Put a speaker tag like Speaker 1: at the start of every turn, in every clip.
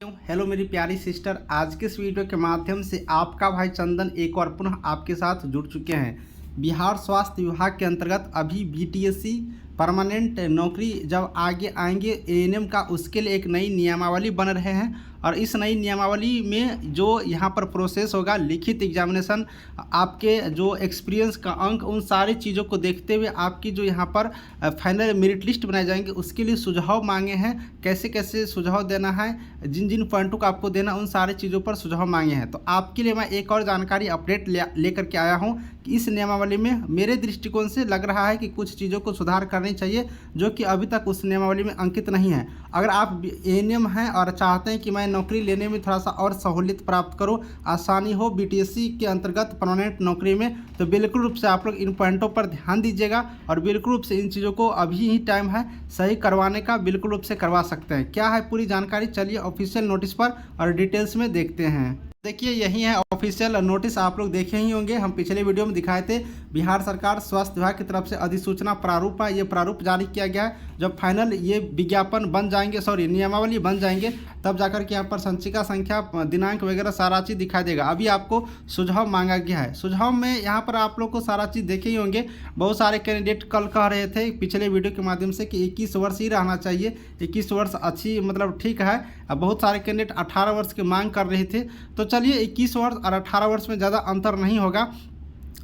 Speaker 1: Hello मेरी प्यारी sister, आज के इस वीडियो के माध्यम से आपका भाई चंदन एक और पुनः आपके साथ जुड़ चुके हैं। बिहार स्वास्थ्य विभाग के अंतर्गत अभी बीटीएससी परमानेंट नौकरी जब आगे आएंगे एएनएम का, उसके लिए एक नई नियमावली बन रहे हैं। और इस नई नियमावली में जो यहाँ पर प्रोसेस होगा, लिखित एग्जामिनेशन, आपके जो एक्सपीरियंस का अंक, उन सारी चीज़ों को देखते हुए आपकी जो यहाँ पर फाइनल मेरिट लिस्ट बनाए जाएंगे, उसके लिए सुझाव मांगे हैं। कैसे कैसे सुझाव देना है, जिन जिन पॉइंटों को आपको देना, उन सारी चीज़ों पर सुझाव मांगे हैं। तो आपके लिए मैं एक और जानकारी अपडेट लेकर के आया हूँ कि इस नियमावली में मेरे दृष्टिकोण से लग रहा है कि कुछ चीज़ों को सुधार करनी चाहिए जो कि अभी तक उस नियमावली में अंकित नहीं है। अगर आप एएनएम हैं और चाहते हैं कि मैं नौकरी लेने में थोड़ा सा और सहूलियत प्राप्त करूं, आसानी हो बीटीएससी के अंतर्गत परमानेंट नौकरी में, तो बिल्कुल रूप से आप लोग इन पॉइंटों पर ध्यान दीजिएगा और बिल्कुल रूप से इन चीज़ों को अभी ही टाइम है सही करवाने का, बिल्कुल रूप से करवा सकते हैं। क्या है पूरी जानकारी, चलिए ऑफिशियल नोटिस पर और डिटेल्स में देखते हैं। देखिए यही है ऑफिशियल नोटिस, आप लोग देखे ही होंगे, हम पिछले वीडियो में दिखाए थे। बिहार सरकार स्वास्थ्य विभाग की तरफ से अधिसूचना प्रारूप है, ये प्रारूप जारी किया गया है। जब फाइनल ये विज्ञापन बन जाएंगे, नियमावली बन जाएंगे, तब जाकर के यहाँ पर संचिका संख्या, दिनांक वगैरह सारा चीज़ दिखाई देगा। अभी आपको सुझाव मांगा गया है। सुझाव में यहाँ पर आप लोग को सारा चीज़ देखे ही होंगे। बहुत सारे कैंडिडेट कल कह रहे थे पिछले वीडियो के माध्यम से कि 21 वर्ष ही रहना चाहिए, 21 वर्ष अच्छी मतलब ठीक है। अब बहुत सारे कैंडिडेट 18 वर्ष की मांग कर रहे थे। तो चलिए 21 वर्ष और 18 वर्ष में ज़्यादा अंतर नहीं होगा,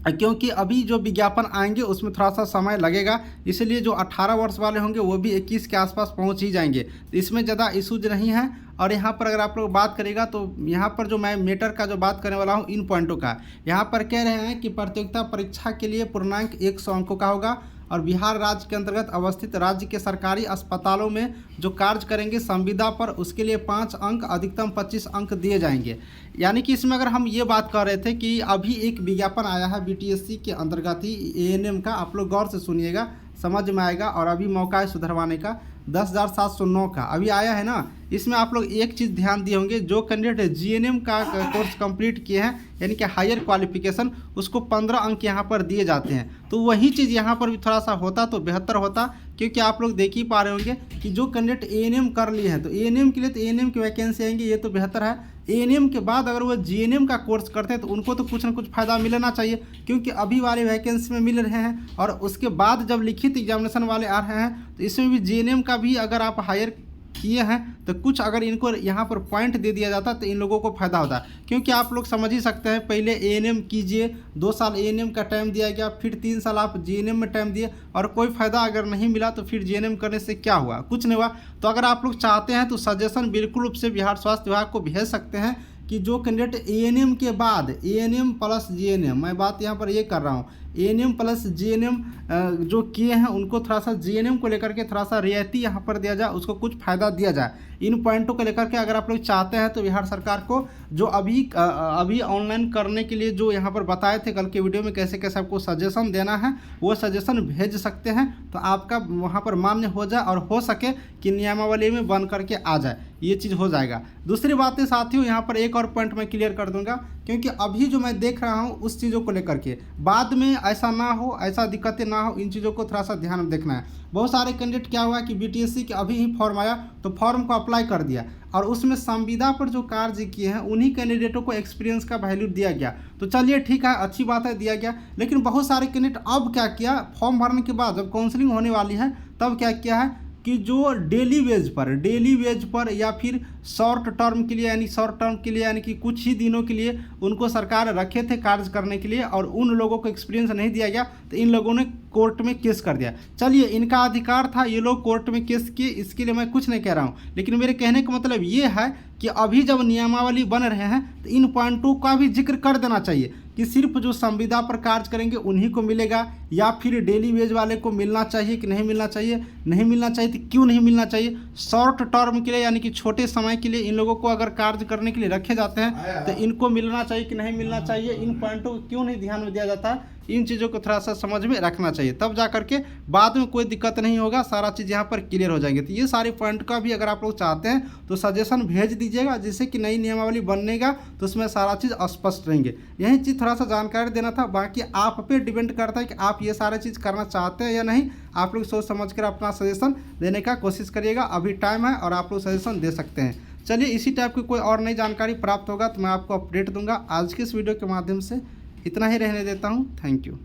Speaker 1: क्योंकि अभी जो विज्ञापन आएंगे उसमें थोड़ा सा समय लगेगा, इसलिए जो 18 वर्ष वाले होंगे वो भी 21 के आसपास पहुंच ही जाएंगे। तो इसमें ज़्यादा इशूज नहीं है। और यहाँ पर अगर आप लोग बात करेगा तो यहाँ पर जो मैं मेटर का जो बात करने वाला हूँ इन पॉइंटों का, यहाँ पर कह रहे हैं कि प्रतियोगिता परीक्षा के लिए पूर्णांक 100 अंकों का होगा और बिहार राज्य के अंतर्गत अवस्थित राज्य के सरकारी अस्पतालों में जो कार्य करेंगे संविदा पर, उसके लिए 5 अंक, अधिकतम 25 अंक दिए जाएंगे। यानी कि इसमें अगर हम ये बात कर रहे थे कि अभी एक विज्ञापन आया है बीटीएससी के अंतर्गत ही एएनएम का, आप लोग गौर से सुनिएगा, समझ में आएगा। और अभी मौका है सुधरवाने का, 10,709 का अभी आया है ना। इसमें आप लोग एक चीज़ ध्यान दिए होंगे, जो कैंडिडेट जीएनएम का कोर्स कंप्लीट किए हैं यानी कि हायर क्वालिफिकेशन, उसको 15 अंक यहाँ पर दिए जाते हैं। तो वही चीज़ यहाँ पर भी थोड़ा सा होता तो बेहतर होता, क्योंकि आप लोग देख ही पा रहे होंगे कि जो कैंडिडेट एएनएम कर लिए हैं तो एएनएम के लिए तो एएनएम की वैकेंसी आएंगी, ये तो बेहतर है। एएनएम के बाद अगर वो जीएनएम का कोर्स करते हैं तो उनको तो कुछ ना कुछ फ़ायदा मिलना चाहिए, क्योंकि अभी वाले वैकेंसी में मिल रहे हैं। और उसके बाद जब लिखित एग्जामिनेशन वाले आ रहे हैं तो इसमें भी जीएनएम का भी अगर आप हायर किए हैं तो कुछ अगर इनको यहाँ पर पॉइंट दे दिया जाता तो इन लोगों को फ़ायदा होता। क्योंकि आप लोग समझ ही सकते हैं, पहले एएनएम कीजिए, 2 साल एएनएम का टाइम दिया गया, फिर 3 साल आप जीएनएम में टाइम दिए और कोई फ़ायदा अगर नहीं मिला तो फिर जीएनएम करने से क्या हुआ, कुछ नहीं हुआ। तो अगर आप लोग चाहते हैं तो सजेशन बिल्कुल रूप से बिहार स्वास्थ्य विभाग को भेज सकते हैं कि जो कैंडिडेट एएनएम के बाद एएनएम प्लस जीएनएम, मैं बात यहाँ पर ये कर रहा हूँ, एएनएम प्लस जीएनएम जो किए हैं उनको थोड़ा सा जीएनएम को लेकर के थोड़ा सा रियायती यहाँ पर दिया जाए, उसको कुछ फ़ायदा दिया जाए। इन पॉइंटों को लेकर के अगर आप लोग चाहते हैं तो बिहार सरकार को जो अभी ऑनलाइन करने के लिए जो यहाँ पर बताए थे कल के वीडियो में, कैसे कैसे आपको सजेशन देना है, वो सजेशन भेज सकते हैं तो आपका वहाँ पर मान्य हो जाए और हो सके कि नियमावली में बन करके आ जाए, ये चीज़ हो जाएगा। दूसरी बात है साथियों, यहाँ पर एक और पॉइंट मैं क्लियर कर दूंगा, क्योंकि अभी जो मैं देख रहा हूँ उस चीज़ों को लेकर के बाद में ऐसा ना हो, ऐसा दिक्कतें ना हो, इन चीज़ों को थोड़ा सा ध्यान में देखना है। बहुत सारे कैंडिडेट क्या हुआ कि बीटीएससी के अभी ही फॉर्म आया तो फॉर्म को अप्लाई कर दिया और उसमें संविदा पर जो कार्य किए हैं उन्हीं कैंडिडेटों को एक्सपीरियंस का वैल्यू दिया गया। तो चलिए ठीक है, अच्छी बात है, दिया गया। लेकिन बहुत सारे कैंडिडेट अब क्या किया, फॉर्म भरने के बाद जब काउंसलिंग होने वाली है तब क्या किया है कि जो डेली वेज पर या फिर शॉर्ट टर्म के लिए यानी कि कुछ ही दिनों के लिए उनको सरकार रखे थे कार्य करने के लिए और उन लोगों को एक्सपीरियंस नहीं दिया गया, तो इन लोगों ने कोर्ट में केस कर दिया। चलिए, इनका अधिकार था, ये लोग कोर्ट में केस किए, इसके लिए मैं कुछ नहीं कह रहा हूँ। लेकिन मेरे कहने का मतलब ये है कि अभी जब नियमावली बन रहे हैं तो इन पॉइंटों का भी जिक्र कर देना चाहिए कि सिर्फ जो संविदा पर कार्य करेंगे उन्हीं को मिलेगा या फिर डेली वेज वाले को मिलना चाहिए कि नहीं मिलना चाहिए। नहीं मिलना चाहिए तो क्यों नहीं मिलना चाहिए। शॉर्ट टर्म के लिए यानी कि छोटे समय के लिए इन लोगों को अगर कार्य करने के लिए रखे जाते हैं तो इनको मिलना चाहिए कि नहीं मिलना चाहिए, इन पॉइंटों को क्यों नहीं ध्यान में दिया जाता है। इन चीज़ों को थोड़ा सा समझ में रखना चाहिए, तब जा करके बाद में कोई दिक्कत नहीं होगा, सारा चीज़ यहाँ पर क्लियर हो जाएंगे। तो ये सारे पॉइंट का भी अगर आप लोग चाहते हैं तो सजेशन भेज दीजिएगा, जिससे कि नई नियमावली बनेगा तो उसमें सारा चीज़ स्पष्ट रहेंगे। यही चीज़ थोड़ा सा जानकारी देना था, बाकी आप पे डिपेंड करता है कि आप ये सारे चीज़ करना चाहते हैं या नहीं। आप लोग सोच समझ कर अपना सजेशन देने का कोशिश करिएगा, अभी टाइम है और आप लोग सजेशन दे सकते हैं। चलिए इसी टाइप की कोई और नई जानकारी प्राप्त होगा तो मैं आपको अपडेट दूंगा। आज के इस वीडियो के माध्यम से इतना ही रहने देता हूँ। Thank you.